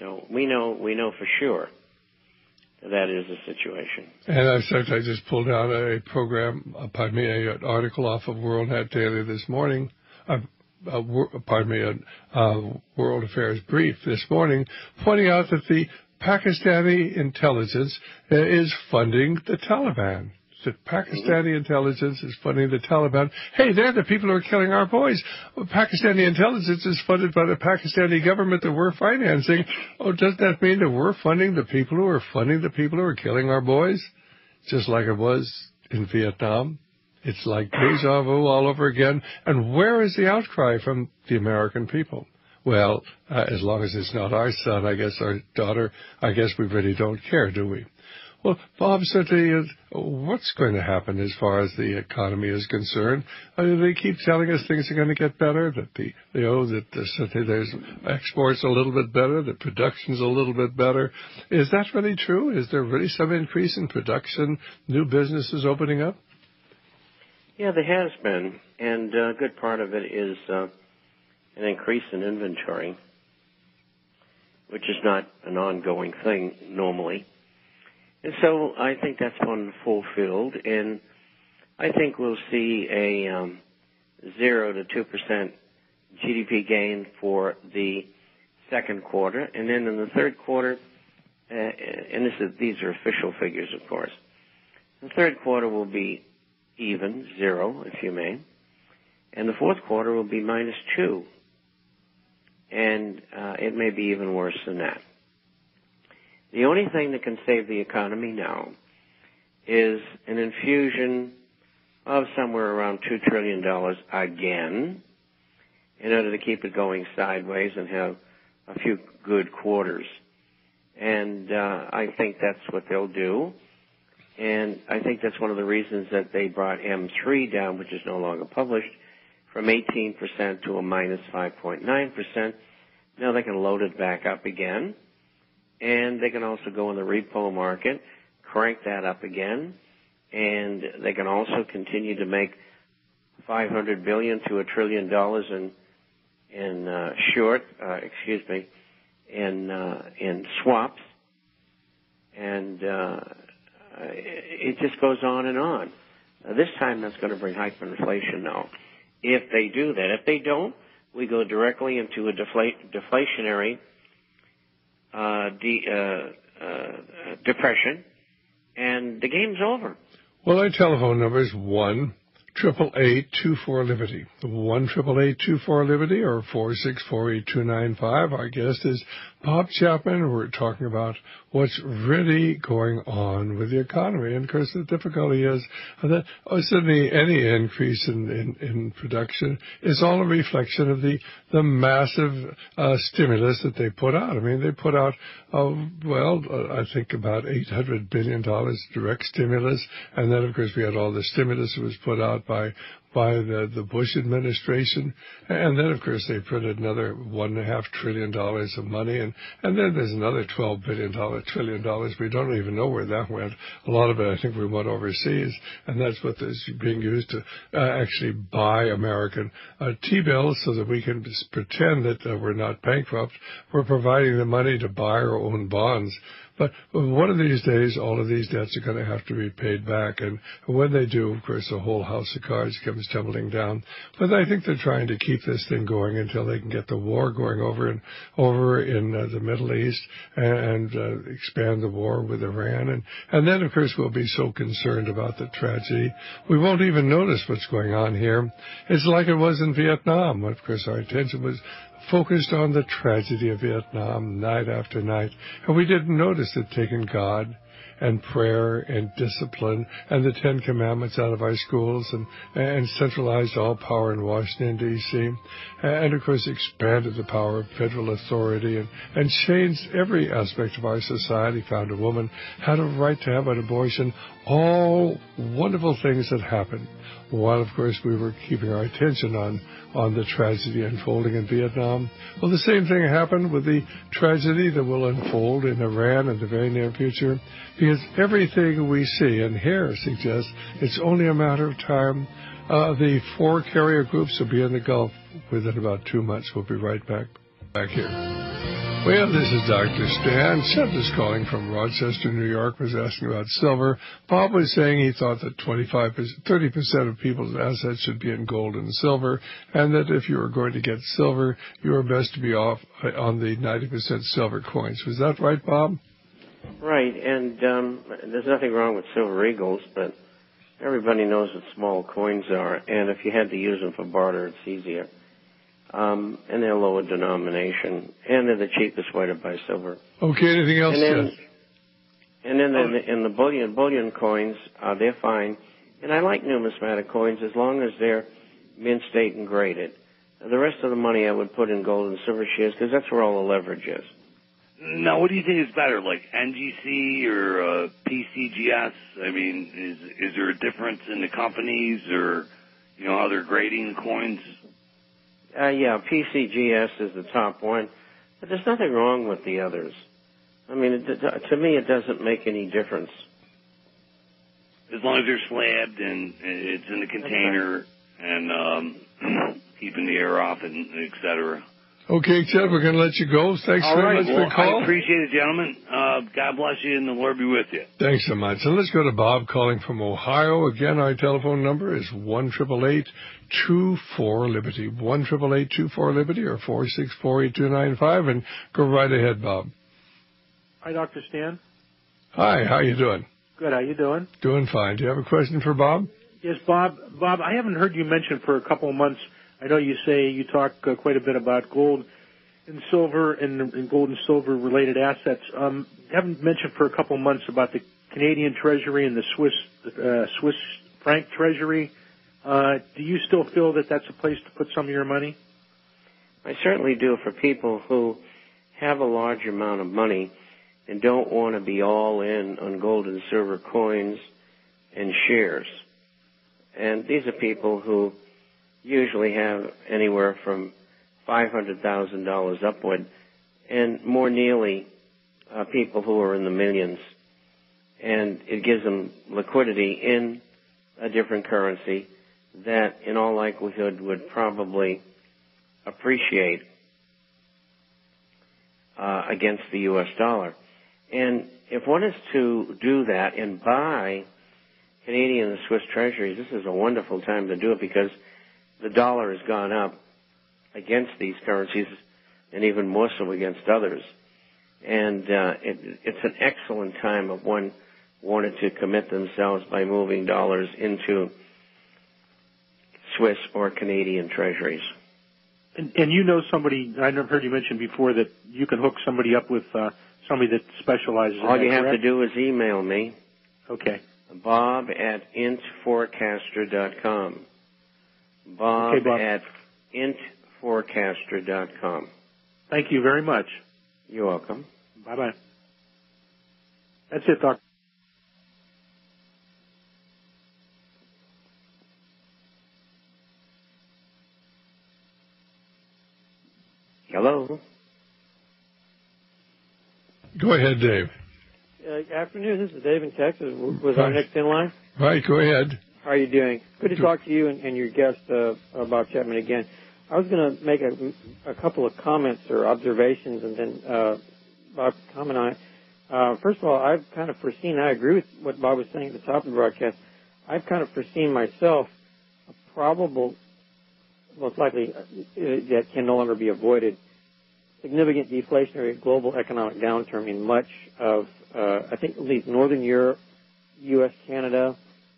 So we know for sure that is the situation. And I just pulled out an article off of WorldNet Daily this morning. World Affairs Brief this morning, pointing out that the Pakistani intelligence is funding the Taliban. That Pakistani intelligence is funding the Taliban. Hey, they're the people who are killing our boys. Well, Pakistani intelligence is funded by the Pakistani government that we're financing. Oh, doesn't that mean that we're funding the people who are funding the people who are killing our boys? Just like it was in Vietnam. It's like deja vu all over again. And where is the outcry from the American people? Well, as long as it's not our son, I guess, our daughter, I guess we really don't care, do we? Well, Bob, certainly, what's going to happen as far as the economy is concerned? They keep telling us things are going to get better, that certainly there's exports a little bit better, that production's a little bit better. Is that really true? Is there really some increase in production, new businesses opening up? Yeah, there has been, and a good part of it is an increase in inventory, which is not an ongoing thing normally. And so I think that's been fulfilled, and I think we'll see a 0 to 2% GDP gain for the second quarter, and then in the third quarter, and these are official figures, of course, the third quarter will be even, 0, if you may, and the fourth quarter will be -2, and it may be even worse than that. The only thing that can save the economy now is an infusion of somewhere around $2 trillion again in order to keep it going sideways and have a few good quarters. And I think that's what they'll do. And I think that's one of the reasons that they brought M3 down, which is no longer published, from 18% to a -5.9%. Now they can load it back up again. And they can also go in the repo market, crank that up again, and they can also continue to make $500 billion to $1 trillion in swaps, and it just goes on and on. This time, that's going to bring hyperinflation now. If they do that, if they don't, we go directly into a deflationary depression, and the game's over. Well, our telephone number is 1-888-24-LIBERTY. 1-888-24-LIBERTY or 464-8295. Our guest is Bob Chapman. We're talking about what's really going on with the economy. And, of course, the difficulty is that certainly any increase in production is all a reflection of the massive stimulus that they put out. I mean, they put out, I think about $800 billion direct stimulus. And then, of course, we had all the stimulus that was put out by the Bush administration. And then, of course, they printed another $1.5 trillion of money. And then there's another $12 trillion. We don't even know where that went. A lot of it, I think, we went overseas. And that's what is being used to actually buy American T-bills so that we can pretend that we're not bankrupt. We're providing the money to buy our own bonds. But one of these days, all of these debts are going to have to be paid back. And when they do, of course, the whole house of cards comes tumbling down. But I think they're trying to keep this thing going until they can get the war going over in the Middle East and expand the war with Iran. And then, of course, we'll be so concerned about the tragedy, we won't even notice what's going on here. It's like it was in Vietnam. Of course, our attention was focused on the tragedy of Vietnam night after night. And we didn't notice that taking God and prayer and discipline and the Ten Commandments out of our schools and centralized all power in Washington, D.C., and, of course, expanded the power of federal authority and changed every aspect of our society, found a woman had a right to have an abortion, all wonderful things that happened, while, of course, we were keeping our attention on the tragedy unfolding in Vietnam. Well, the same thing happened with the tragedy that will unfold in Iran in the very near future, because everything we see and hear suggests it's only a matter of time. The 4 carrier groups will be in the Gulf within about 2 months. We'll be right back here. Well, this is Dr. Stan. Seth is calling from Rochester, New York, was asking about silver. Bob was saying he thought that 30% of people's assets should be in gold and silver, and that if you were going to get silver, you were best to be off on the 90% silver coins. Was that right, Bob? Right, and there's nothing wrong with silver eagles, but everybody knows what small coins are, and if you had to use them for barter, it's easier. And they're lower denomination, and they're the cheapest way to buy silver. Okay, anything else? And then in the bullion coins, they're fine. And I like numismatic coins as long as they're mint, state, and graded. The rest of the money I would put in gold and silver shares because that's where all the leverage is. Now, what do you think is better, like NGC or PCGS? I mean, is there a difference in the companies or, how they're grading the coins? Yeah, PCGS is the top one, but there's nothing wrong with the others. I mean, to me, it doesn't make any difference. As long as they're slabbed and it's in the container and keeping the air off and et cetera. Okay, Ted, we're going to let you go. Thanks very much for the call. I appreciate it, gentlemen. God bless you, and the Lord be with you. Thanks so much. And let's go to Bob calling from Ohio. Again, our telephone number is 1-888-24-LIBERTY, 1-888-24-LIBERTY, or 464-8295. And go right ahead, Bob. Hi, Dr. Stan. Hi, how you doing? Good, how you doing? Doing fine. Do you have a question for Bob? Yes, Bob. Bob, I haven't heard you mention for a couple of months. I know you say you talk quite a bit about gold and silver and gold and silver related assets. You haven't mentioned for a couple of months about the Canadian Treasury and the Swiss franc Treasury. Do you still feel that that's a place to put some of your money? I certainly do for people who have a large amount of money and don't want to be all in on gold and silver coins and shares. And these are people who usually have anywhere from $500,000 upward, and more nearly people who are in the millions. And it gives them liquidity in a different currency that, in all likelihood, would probably appreciate against the U.S. dollar. And if one is to do that and buy Canadian and Swiss treasuries, this is a wonderful time to do it because the dollar has gone up against these currencies and even more so against others. And it's an excellent time if one wanted to commit themselves by moving dollars into Swiss or Canadian treasuries. And you know somebody, I never heard you mention before, that you can hook somebody up with somebody that specializes in that. All you have to do is email me. Okay. Bob@intforecaster.com. Bob@intforecaster.com. Thank you very much. You're welcome. Bye-bye. That's it, Doctor. Hello. Go ahead, Dave. Afternoon. This is Dave in Texas. Was our next in line? Right. Go ahead. How are you doing? Good to talk to you and your guest, Bob Chapman, again. I was going to make a couple of comments or observations, and then Bob can comment on it. First of all, I've kind of foreseen, I agree with what Bob was saying at the top of the broadcast, I've kind of foreseen myself a probable, most likely, that can no longer be avoided, significant deflationary global economic downturn in much of, I think, at least Northern Europe, U.S., Canada,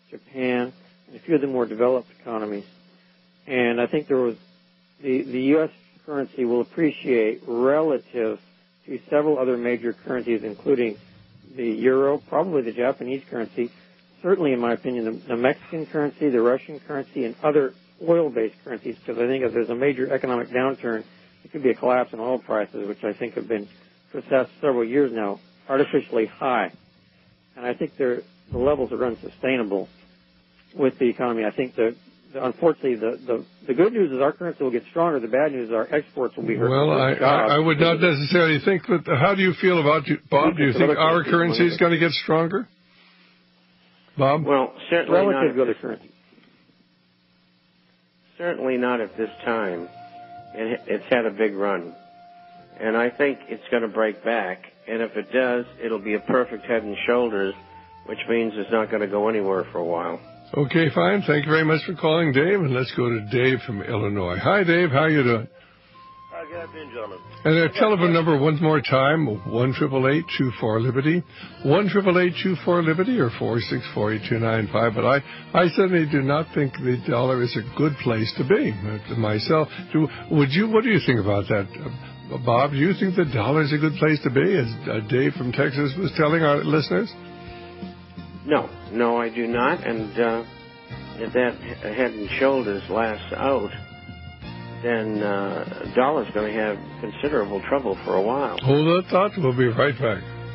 Japan, and a few of the more developed economies. And I think the U.S. currency will appreciate relative to several other major currencies, including the euro, probably the Japanese currency, certainly, in my opinion, the Mexican currency, the Russian currency, and other oil-based currencies, because I think if there's a major economic downturn, it could be a collapse in oil prices, which I think have been, for the past several years now, artificially high. And I think the levels are unsustainable with the economy. I think unfortunately, the good news is our currency will get stronger. The bad news is our exports will be hurt. Well, I would not necessarily think that. How do you feel about it, Bob? Do you think our currency is going to get stronger? Bob? Well, certainly relative to other currencies. Certainly not at this time. It's had a big run. and I think it's going to break back. And if it does, it'll be a perfect head and shoulders, which means it's not going to go anywhere for a while. Okay, fine. Thank you very much for calling, Dave. And let's go to Dave from Illinois. Hi, Dave. How are you doing? Good afternoon, gentlemen. And their telephone number one more time, 1-888-24-LIBERTY, 1-888-24-LIBERTY, or 464-8295. But I certainly do not think the dollar is a good place to be. Myself, what do you think about that? Bob, do you think the dollar is a good place to be, as Dave from Texas was telling our listeners? No, I do not. And if that head and shoulders lasts out, then dollar's going to have considerable trouble for a while. Hold that thought. We'll be right back.